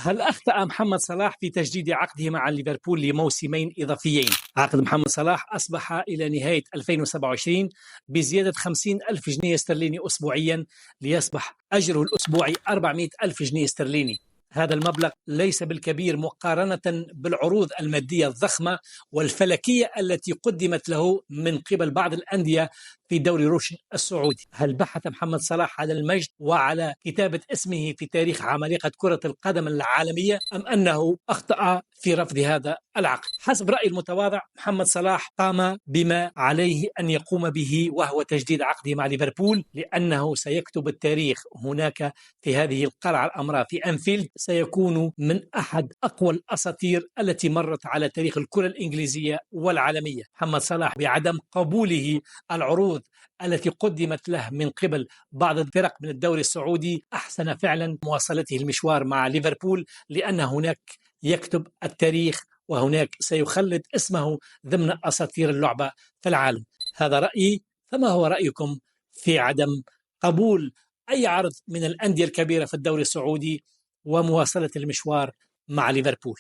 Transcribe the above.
هل أخطأ محمد صلاح في تجديد عقده مع ليفربول لموسمين إضافيين؟ عقد محمد صلاح أصبح إلى نهاية 2027 بزيادة 50 ألف جنيه استرليني أسبوعيا، ليصبح أجره الأسبوعي 400 ألف جنيه استرليني. هذا المبلغ ليس بالكبير مقارنة بالعروض المادية الضخمة والفلكية التي قدمت له من قبل بعض الأندية في دوري روشن السعودي. هل بحث محمد صلاح على المجد وعلى كتابة اسمه في تاريخ عمالقة كرة القدم العالمية، أم أنه أخطأ في رفض هذا العقد؟ حسب رأيي المتواضع، محمد صلاح قام بما عليه أن يقوم به، وهو تجديد عقده مع ليفربول، لأنه سيكتب التاريخ هناك في هذه القلعة الأمراء في أنفيلد. سيكون من أحد أقوى الأساطير التي مرت على تاريخ الكرة الإنجليزية والعالمية. محمد صلاح بعدم قبوله العروض التي قدمت له من قبل بعض الفرق من الدوري السعودي، أحسن فعلا مواصلته المشوار مع ليفربول، لأن هناك يكتب التاريخ وهناك سيخلد اسمه ضمن أساطير اللعبة في العالم. هذا رأيي، فما هو رأيكم في عدم قبول أي عرض من الأندية الكبيرة في الدوري السعودي ومواصلة المشوار مع ليفربول؟